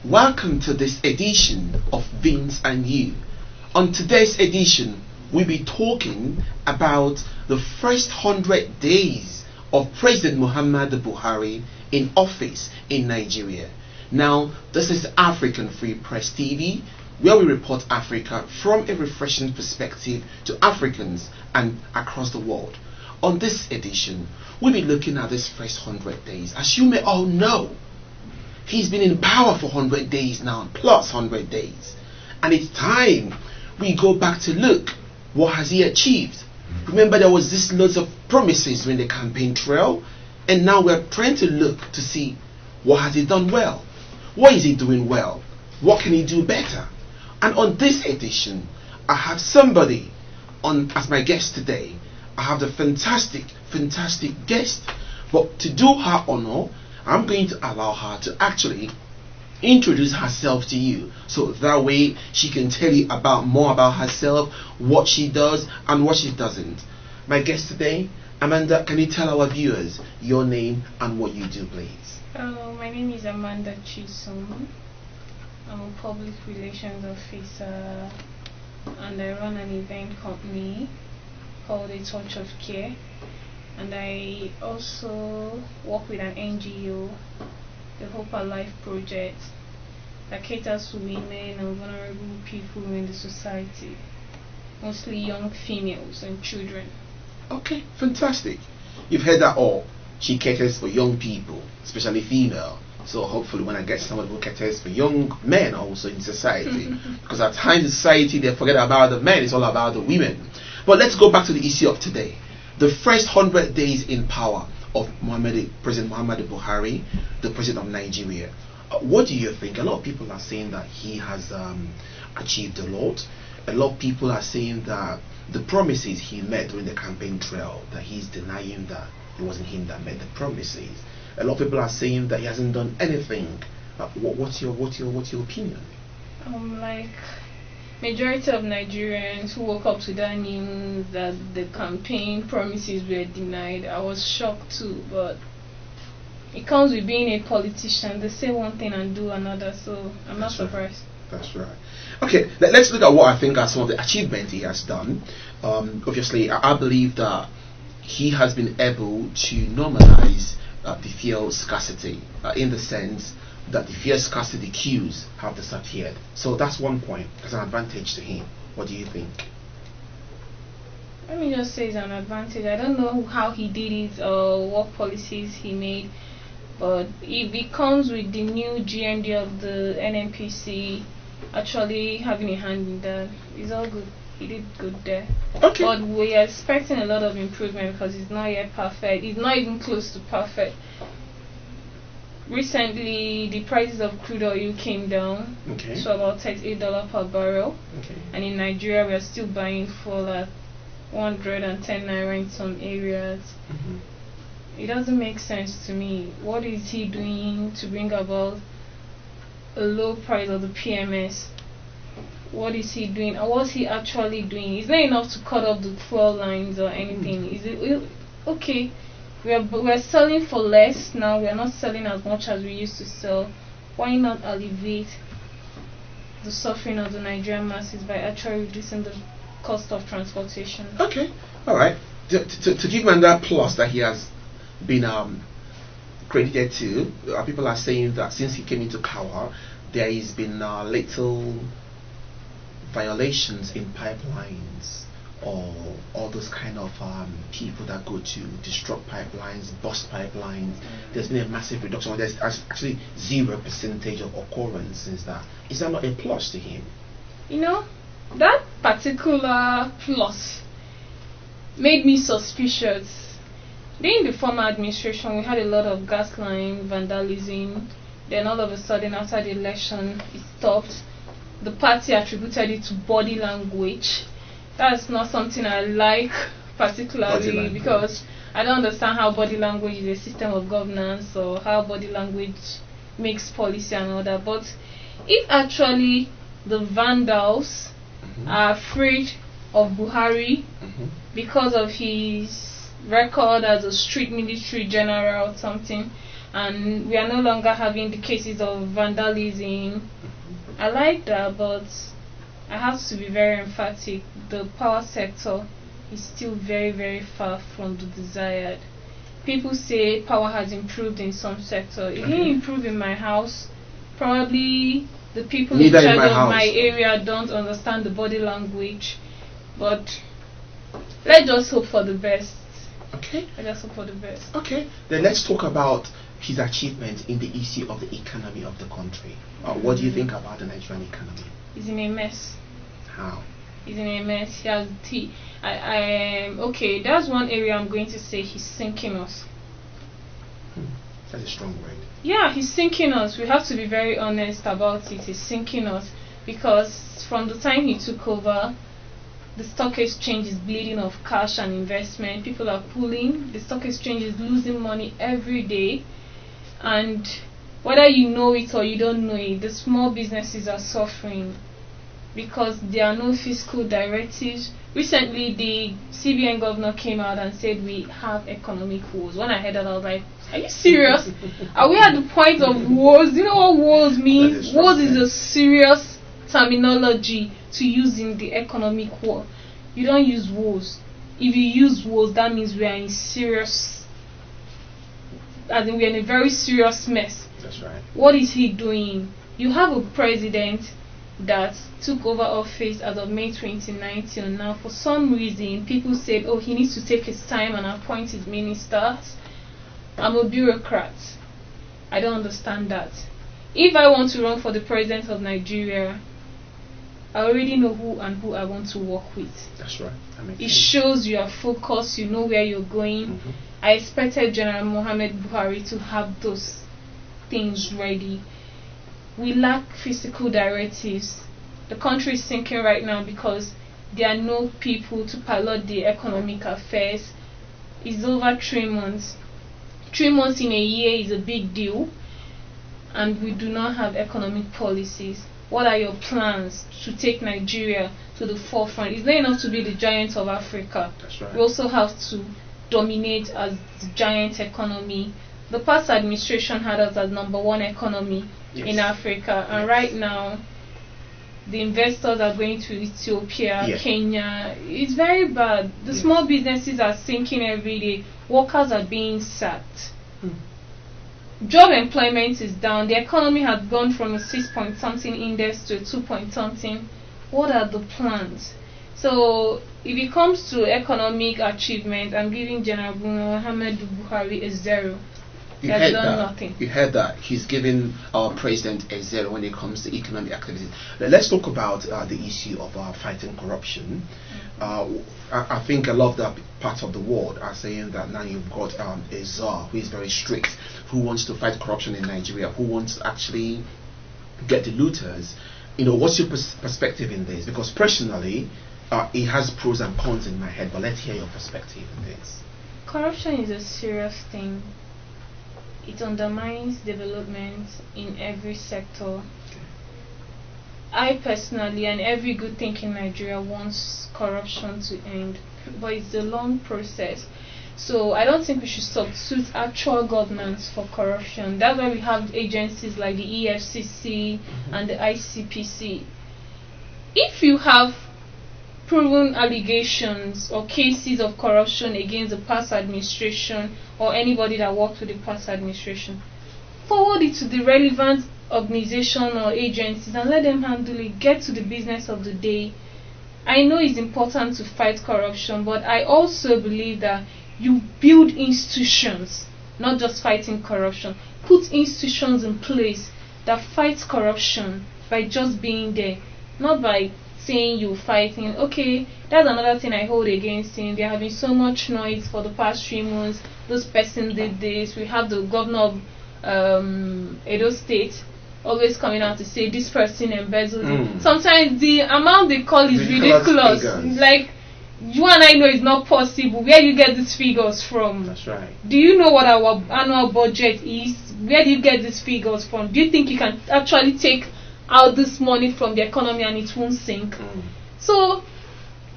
Welcome to this edition of Vince and You. On today's edition, we'll be talking about the first 100 days of President Muhammadu Buhari in office in Nigeria. Now, this is African Free Press TV, where we report Africa from a refreshing perspective to Africans and across the world. On this edition, we'll be looking at this first 100 days. As you may all know, he's been in power for 100 days now, plus 100 days. And it's time we go back to look, what has he achieved? Remember, there was this loads of promises during the campaign trail, and now we're trying to look to see what has he done well? What is he doing well? What can he do better? And on this edition, I have somebody on as my guest today. I have the fantastic guest. But to do her honor, I'm going to allow her to actually introduce herself to you, so that way she can tell you more about herself, what she does and what she doesn't. My guest today, Amanda, can you tell our viewers your name and what you do, please? My name is Amanda Chisom. I'm a public relations officer and I run an event company called A Touch of Care. And I also work with an NGO, the Hope Alive Project, that caters to women and vulnerable people in the society, mostly young females and children. Okay, fantastic. You've heard that all. She caters for young people, especially female. So hopefully when I get somebody who caters for young men also in society, because at times in society they forget about the men, it's all about the women. But let's go back to the issue of today. The first 100 days in power of President Muhammadu Buhari, the president of Nigeria. What do you think? A lot of people are saying that he has achieved a lot. A lot of people are saying that the promises he made during the campaign trail, that he's denying that it wasn't him that made the promises. A lot of people are saying that he hasn't done anything. What's your opinion? Like majority of Nigerians who woke up to that news that the campaign promises were denied, I was shocked too, but it comes with being a politician. They say one thing and do another, so I'm not surprised. That's right. Okay, let's look at what I think are some of the achievements he has done. Obviously, I believe that he has been able to normalize the fuel scarcity in the sense that the fuel scarcity queues have disappeared. So that's one point as an advantage to him. What do you think? Let me just say it's an advantage. I don't know how he did it or what policies he made, but if it comes with the new GMD of the NNPC actually having a hand in that, it's all good. He did good there. Okay. But we are expecting a lot of improvement because it's not yet perfect. It's not even close to perfect. Recently, the prices of crude oil came down to about $38 per barrel. Okay. And in Nigeria, we are still buying fuel at 110 naira in some areas. It doesn't make sense to me. What is he doing to bring about a low price of the PMS? What is he doing? And what's he actually doing? It's not enough to cut off the fuel lines or anything. Is it okay? We're selling for less now. We're not selling as much as we used to sell. Why not alleviate the suffering of the Nigerian masses by actually reducing the cost of transportation? Okay, all right. To give him that plus that he has been credited to, people are saying that since he came into power, there has been little violations in pipelines, or all those kind of people that go to disrupt pipelines, bust pipelines. There's been a massive reduction. There's actually 0% of occurrence since that. Is that not a plus to him? You know, that particular plus made me suspicious. During the former administration, we had a lot of gas line vandalism. Then all of a sudden, after the election, it stopped. The party attributed it to body language. That's not something I like particularly, because I don't understand how body language is a system of governance or how body language makes policy and all that. But if actually the vandals are afraid of Buhari because of his record as a street military general or something, and we are no longer having the cases of vandalism. I like that, but I have to be very emphatic. The power sector is still very, very far from the desired. People say power has improved in some sector. It didn't improve in my house. Probably the people in charge of my area don't understand the body language, but let's just hope for the best. Okay. Let's hope for the best. Okay. Then let's talk about his achievements in the issue of the economy of the country. What do you think about the Nigerian economy? It's in a mess. How? He's in a mess. Okay, that's one area I'm going to say he's sinking us. That's a strong word. Yeah, he's sinking us. We have to be very honest about it. He's sinking us because from the time he took over, the stock exchange is bleeding of cash and investment. People are pulling. The stock exchange is losing money every day, and whether you know it or you don't know it, the small businesses are suffering because there are no fiscal directives. Recently, the CBN governor came out and said we have economic woes. When I heard that, I was like, are you serious? Are we at the point of woes? Do you know what woes means? Woes is a serious terminology to use in the economic war. You don't use woes. If you use woes, that means we are in serious, as in we are in a very serious mess. That's right. What is he doing? You have a president that took over office as of May 2019. Now, for some reason, people said, oh, he needs to take his time and appoint his ministers. I'm a bureaucrat. I don't understand that. If I want to run for the president of Nigeria, I already know who I want to work with. That's right. It shows you are focused, you know where you're going. I expected General Mohammed Buhari to have those things ready. We lack physical directives. The country is sinking right now because there are no people to pilot the economic affairs. It's over 3 months. 3 months in a year is a big deal, and we do not have economic policies. What are your plans to take Nigeria to the forefront? It's not enough to be the giant of Africa. That's right. We also have to dominate as the giant economy. The past administration had us as #1 economy in Africa, and right now the investors are going to Ethiopia, Kenya. It's very bad. The small businesses are sinking every day. Workers are being sacked. Job employment is down. The economy has gone from a 6-point-something index to a 2-point-something. What are the plans? So if it comes to economic achievement, I'm giving General Muhammad Buhari a 0. You heard that he's giving our president a 0 when it comes to economic activities. Let's talk about the issue of fighting corruption. I think a lot of the parts of the world are saying that now you've got a czar who is very strict, who wants to fight corruption in Nigeria, who wants to actually get the looters. What's your perspective in this? Because personally, it has pros and cons in my head, but let's hear your perspective in this. Corruption is a serious thing. It undermines development in every sector. I personally, and every good thing in Nigeria, wants corruption to end, but it's a long process. So I don't think we should substitute actual governance for corruption. That's why we have agencies like the EFCC and the ICPC. If you have proven allegations or cases of corruption against the past administration or anybody that worked with the past administration, forward it to the relevant organization or agencies and let them handle it. Get to the business of the day. I know it's important to fight corruption, but I also believe that you build institutions, not just fighting corruption. Put institutions in place that fight corruption by just being there, not by saying you fighting. Okay, that's another thing I hold against him. There have been so much noise for the past 3 months. This person did this. We have the governor of Edo State always coming out to say this person embezzled. Sometimes the amount they call is ridiculous. Like, you and I know it's not possible. Where do you get these figures from? That's right. Do you know what our annual budget is? Where do you get these figures from? Do you think you can actually take out this money from the economy and it won't sink? So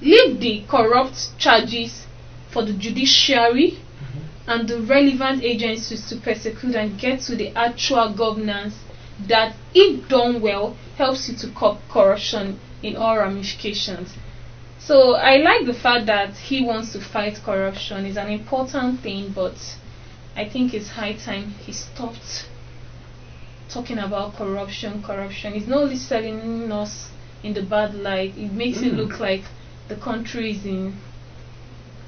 leave the corrupt charges for the judiciary and the relevant agencies to prosecute and get to the actual governance that, if done well, helps you to curb corruption in all ramifications. So I like the fact that he wants to fight corruption. It's an important thing, but I think it's high time he stopped talking about corruption. It's not only selling us in the bad light. It makes it look like the country is in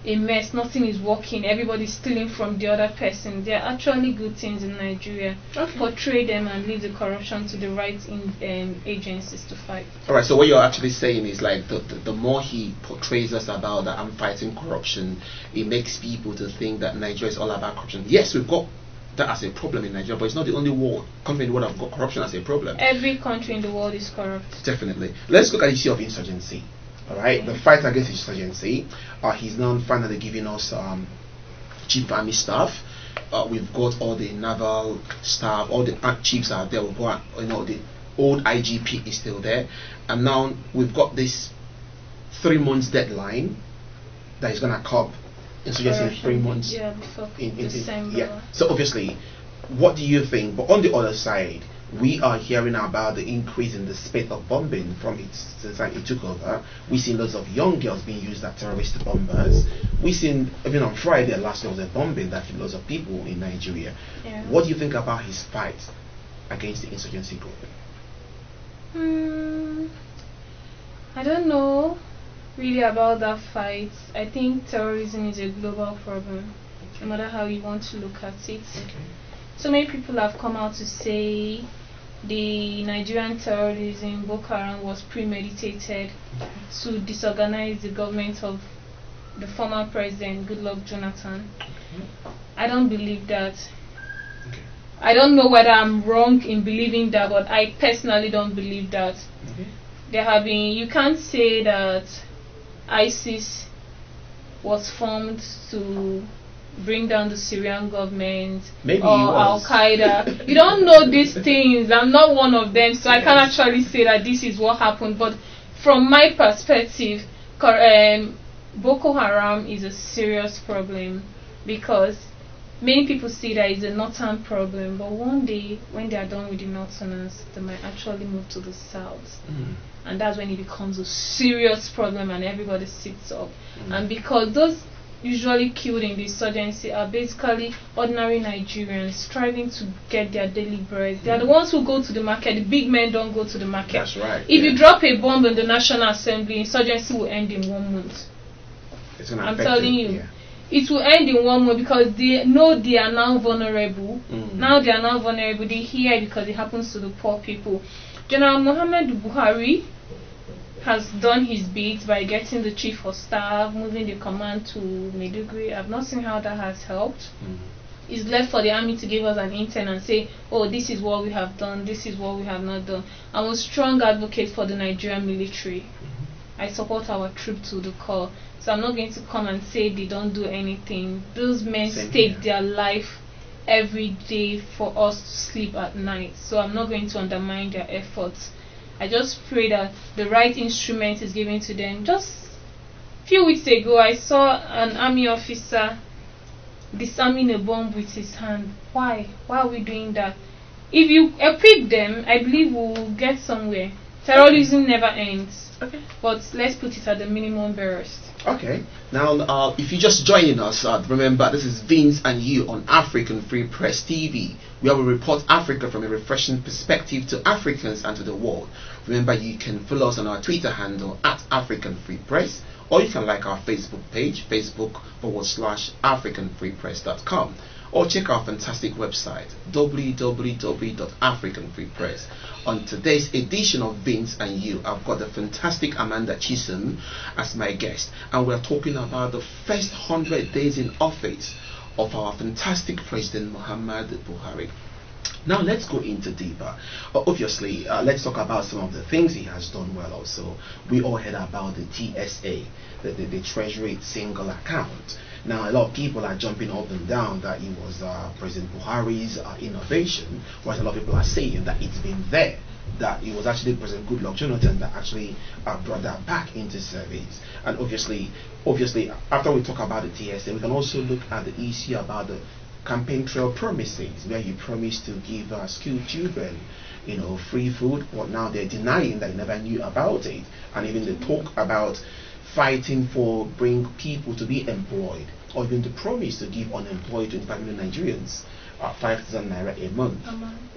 a mess, nothing is working, everybody's stealing from the other person. There are actually good things in Nigeria. Portray them and leave the corruption to the right agencies to fight. Alright, so what you're actually saying is like the more he portrays us about that I'm fighting corruption, it makes people to think that Nigeria is all about corruption. Yes, we've got that as a problem in Nigeria, but it's not the only country in the world that have got corruption as a problem. Every country in the world is corrupt. Definitely. Let's look at the issue of insurgency. Alright, the fight against insurgency. He's now finally giving us chief army staff. We've got all the naval staff, all the chiefs are there. We've got, the old IGP is still there, and now we've got this 3 months deadline that is going to curb insurgency in 3 months. Yeah, before December. Yeah. So obviously, what do you think? But on the other side, we are hearing about the increase in the spate of bombing since it took over. We've seen lots of young girls being used as terrorist bombers. We've seen, even on Friday last, there was a bombing that killed lots of people in Nigeria. Yeah. What do you think about his fight against the insurgency group? I don't know really about that fight. I think terrorism is a global problem, no matter how you want to look at it. So many people have come out to say the Nigerian terrorism, Boko Haram, was premeditated to disorganize the government of the former president, Goodluck Jonathan. I don't believe that. I don't know whether I'm wrong in believing that, but I personally don't believe that. You can't say that ISIS was formed to bring down the Syrian government. Maybe or Al Qaeda. You don't know these things. I'm not one of them, so I can't actually say that this is what happened. But from my perspective, Boko Haram is a serious problem because many people see that it's a northern problem, but one day when they are done with the northerners, they might actually move to the south. And that's when it becomes a serious problem and everybody sits up. And because those usually killed in the insurgency are basically ordinary Nigerians striving to get their daily bread. They are the ones who go to the market. The big men don't go to the market. That's right. If you drop a bomb in the National Assembly, insurgency will end in 1 month. I'm telling you. It will end in 1 month because they know they are now vulnerable. Now they are now vulnerable. They hear it because it happens to the poor people. General Muhammad Buhari has done his bit by getting the chief of staff, moving the command to Maiduguri. I've not seen how that has helped. It's left for the army to give us an intent and say, oh, this is what we have done, this is what we have not done. I'm a strong advocate for the Nigerian military. I support our troops to the core. So I'm not going to come and say they don't do anything. Those men stake their life every day for us to sleep at night. So I'm not going to undermine their efforts. I just pray that the right instrument is given to them. Just a few weeks ago, I saw an army officer disarming a bomb with his hand. Why? Why are we doing that? If you equip them, I believe we'll get somewhere. Terrorism never ends. But let's put it at the minimum barest. Okay. Now, if you're just joining us, remember this is Vince and you on African Free Press TV, where we report Africa from a refreshing perspective to Africans and to the world. Remember, you can follow us on our Twitter handle at African Free Press, or you can like our Facebook page, facebook.com/AfricanFreePress.com, or check our fantastic website, www.africanfreepress. On today's edition of Vince and You, I've got the fantastic Amanda Chisholm as my guest, and we're talking about the first 100 days in office of our fantastic President Muhammad Buhari. Now let's go into deeper. Obviously, let's talk about some of the things he has done well also. We all heard about the TSA, the Treasury Single Account. Now a lot of people are jumping up and down that it was President Buhari's innovation, whereas a lot of people are saying that it's been there that it was actually President Goodluck Jonathan that actually brought that back into service. And obviously, after we talk about the TSA, we can also look at the issue about the campaign trail promises, where you promised to give school children, free food, but now they're denying that they never knew about it. And even they talk about fighting for bring people to be employed, or even the promise to give unemployed 25 million Nigerians 5,000 naira a month.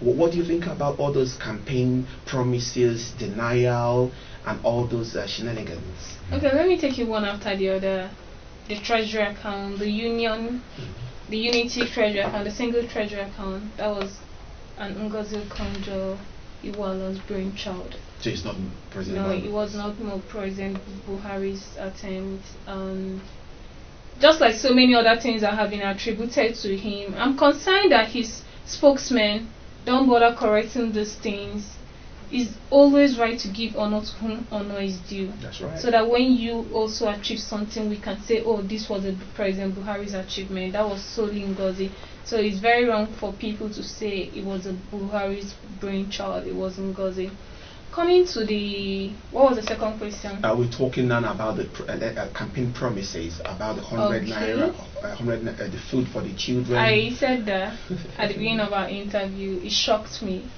What do you think about all those campaign promises, denial, and all those shenanigans? Okay, let me take you one after the other. The treasury account, the union, the unity treasury account, the single treasury account, that was an Ngozi Okonjo Iweala's brainchild. So it's not President? No, it was not more President Buhari's attempt. Just like so many other things that have been attributed to him, I'm concerned that his spokesmen don't bother correcting these things. It's always right to give honor to whom honor is due. That's right. So that when you also achieve something, we can say, oh, this was a President Buhari's achievement. That was solely Ngozi. So it's very wrong for people to say it was a Buhari's brainchild. It was Ngozi. Coming to what was the second question? We're talking now about the campaign promises, about the 100 naira, the food for the children. I said that at the beginning of our interview. It shocked me.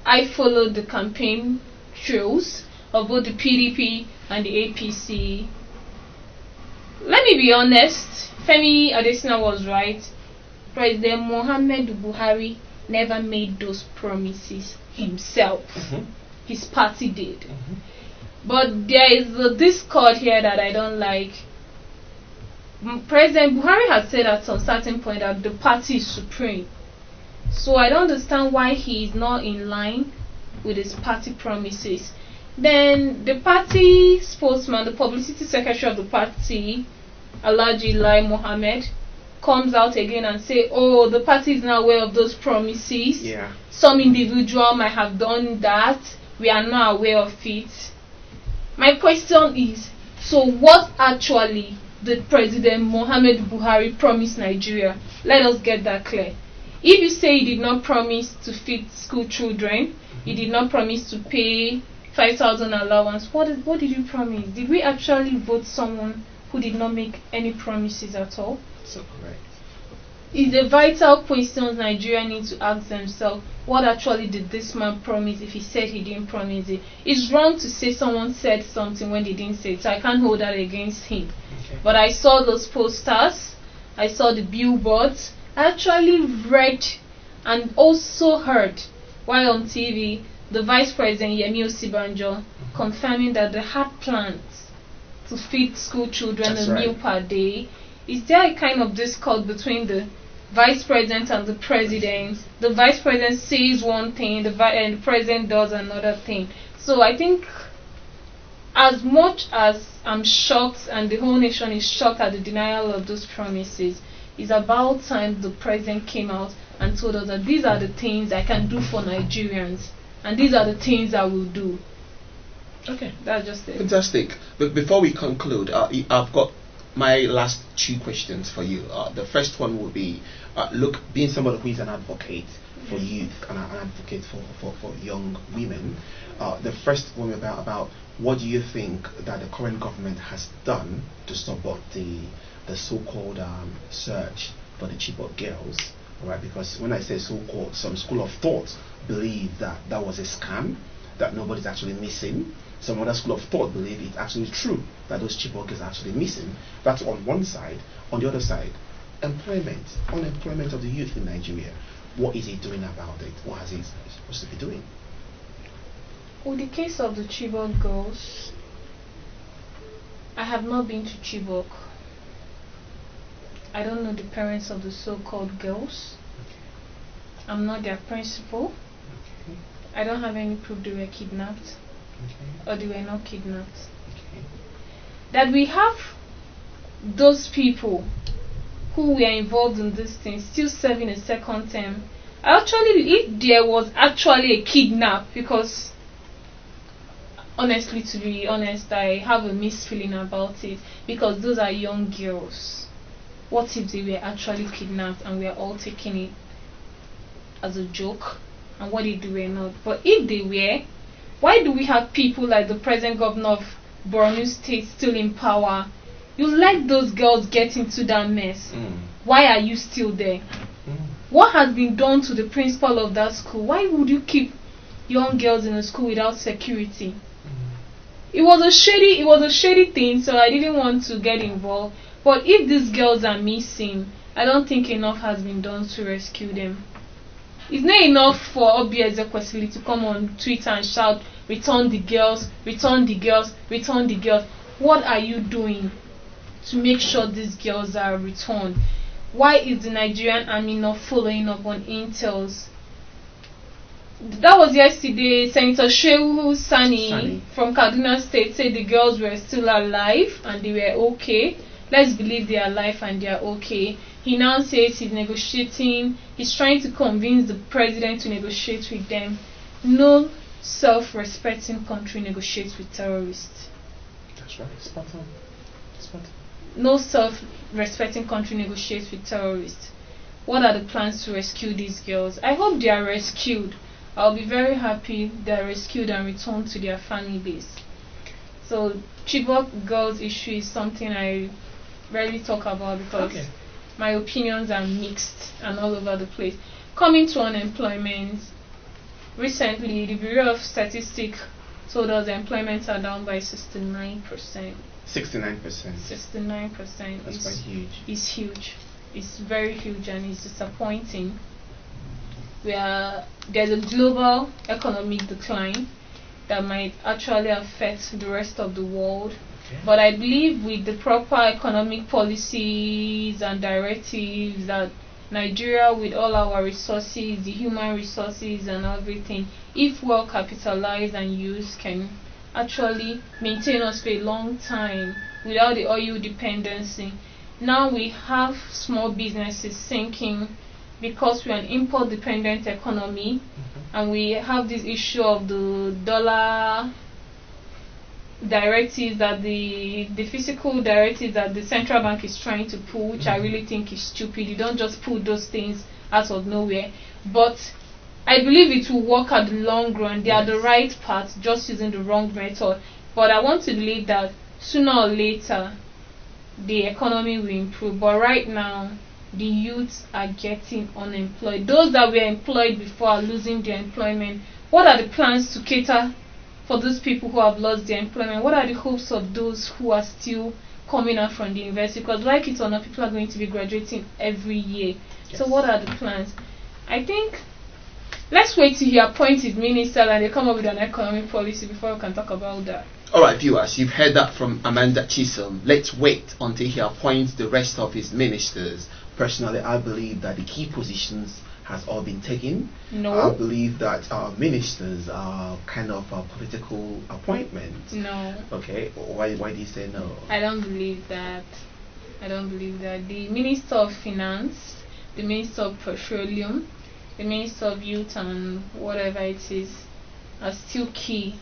I followed the campaign trails of both the PDP and the APC. Let me be honest, Femi Adesina was right. President Muhammadu Buhari never made those promises himself. His party did. But there is a discord here that I don't like. President Buhari has said at some certain point that the party is supreme. So I don't understand why he is not in line with his party promises. Then the party spokesman, the publicity secretary of the party, Alhaji Lai Mohammed, comes out again and say, oh, the party is not aware of those promises. Yeah. Some individual might have done that. We are not aware of it. My question is, so what actually did President Muhammadu Buhari promise Nigeria? Let us get that clear. If you say he did not promise to feed school children, he did not promise to pay 5,000 allowance, what did you promise? Did we actually vote someone who did not make any promises at all? So correct. It's a vital question Nigeria needs to ask themselves. What actually did this man promise if he said he didn't promise it? It's wrong to say someone said something when they didn't say it, so I can't hold that against him. Okay. But I saw those posters, I saw the billboards, I actually read and also heard while on TV the Vice President Yemi Osibanjo confirming that they had plans to feed school children a meal per day. Is there a kind of discord between the Vice President and the President? The Vice President says one thing, and the President does another thing. So I think, as much as I'm shocked and the whole nation is shocked at the denial of those promises, it's about time the President came out and told us that these are the things I can do for Nigerians, and these are the things I will do. Okay, that's just it. Fantastic. But before we conclude, I've got my last two questions for you. The first one will be, look, being somebody who is an advocate for youth and an advocate for young women, the first one about what do you think that the current government has done to support the so-called search for the Chibok girls, right? Because when I say so-called, some school of thought believe that that was a scam, that nobody's actually missing. Some other school of thought believe it's actually true that those Chibok girls are actually missing. That's on one side. On the other side, unemployment of the youth in Nigeria. What is he doing about it? What has he supposed to be doing? With the case of the Chibok girls, I have not been to Chibok. I don't know the parents of the so-called girls. Okay. I'm not their principal. Okay. I don't have any proof they were kidnapped. Okay. Or they were not kidnapped. Okay. That we have those people who were involved in this thing still serving a second term. Actually, if there was actually a kidnap, because honestly, to be honest, I have a mixed feeling about it, because those are young girls. What if they were actually kidnapped and we are all taking it as a joke? and what they were not. But if they were, why do we have people like the present governor of Borno State still in power? You let those girls get into that mess. Why are you still there? What has been done to the principal of that school? Why would you keep young girls in a school without security? It was a shady thing, so I didn't want to get involved. But if these girls are missing, I don't think enough has been done to rescue them. It's not enough for Obi Ezekwesili to come on Twitter and shout, "Return the girls, return the girls, return the girls." What are you doing to make sure these girls are returned? Why is the Nigerian army not following up on intels? That was yesterday. Senator Shehu Sani from Kaduna State said the girls were still alive and they were okay. Let's believe they are alive and they are okay. He now says he's negotiating. He's trying to convince the president to negotiate with them. No self-respecting country negotiates with terrorists. That's right. Spot on. Spot on. No self-respecting country negotiates with terrorists. What are the plans to rescue these girls? I hope they are rescued. I'll be very happy they are rescued and returned to their family base. So Chibok girls issue is something I rarely talk about because my opinions are mixed and all over the place. Coming to unemployment, recently the Bureau of Statistics told us employments are down by 69%. 69%. 69%. That's quite huge. It's huge. It's very huge and it's disappointing. There's a global economic decline that might actually affect the rest of the world. But I believe with the proper economic policies and directives that Nigeria, with all our resources, the human resources and everything, if well capitalized and used, can actually maintain us for a long time without the oil dependency. Now we have small businesses sinking because we are an import dependent economy, and we have this issue of the dollar directives, that the physical directives that the central bank is trying to pull, which I really think is stupid. You don't just pull those things out of nowhere. But I believe it will work at the long run. They are the right path, just using the wrong method. But I want to believe that sooner or later the economy will improve. But right now the youths are getting unemployed. Those that were employed before are losing their employment. What are the plans to cater for those people who have lost their employment? What are the hopes of those who are still coming out from the university? Because like it or not, people are going to be graduating every year. So what are the plans? I think let's wait till he appoints his minister and they come up with an economic policy before we can talk about that. Alright viewers, you've heard that from Amanda Chisholm. Let's wait until he appoints the rest of his ministers. Personally, I believe that the key positions has all been taken. No. I believe that our ministers are kind of a political appointment. No. Okay, why do you say no? I don't believe that. I don't believe that. The Minister of Finance, the Minister of Petroleum, the Minister of Youth and whatever it is are still key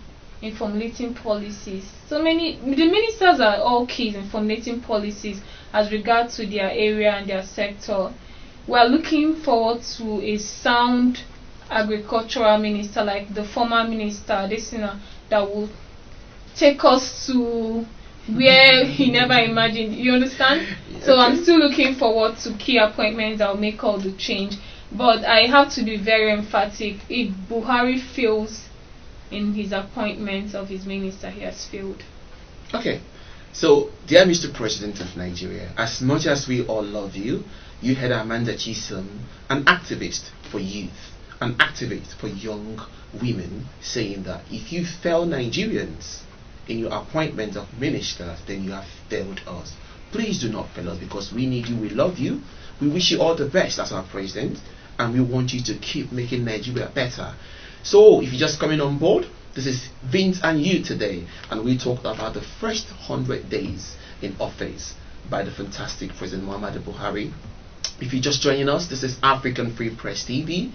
in formulating policies. The ministers are all keys in formulating policies as regards to their area and their sector. We are looking forward to a sound agricultural minister like the former minister Adesina that will take us to where he never imagined. You understand? So I'm still looking forward to key appointments that will make all the change. But I have to be very emphatic. If Buhari fails in his appointment of his minister, he has failed. Okay. So, dear Mr. President of Nigeria, as much as we all love you, you had Amanda Chisholm, an activist for youth, an activist for young women, saying that if you fail Nigerians in your appointment of ministers, then you have failed us. Please do not fail us, because we need you, we love you, we wish you all the best as our president, and we want you to keep making Nigeria better. So, if you're just coming on board, this is Vince and you today, and we talked about the first 100 days in office by the fantastic President Muhammadu Buhari. If you're just joining us, this is African Free Press TV,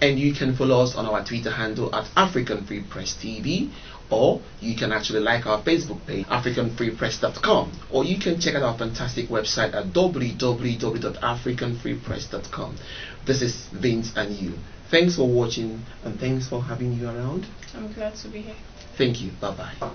and you can follow us on our Twitter handle at African Free Press TV, or you can actually like our Facebook page, africanfreepress.com, or you can check out our fantastic website at www.africanfreepress.com. This is Vince and you. Thanks for watching and thanks for having you around. I'm glad to be here. Thank you. Bye bye.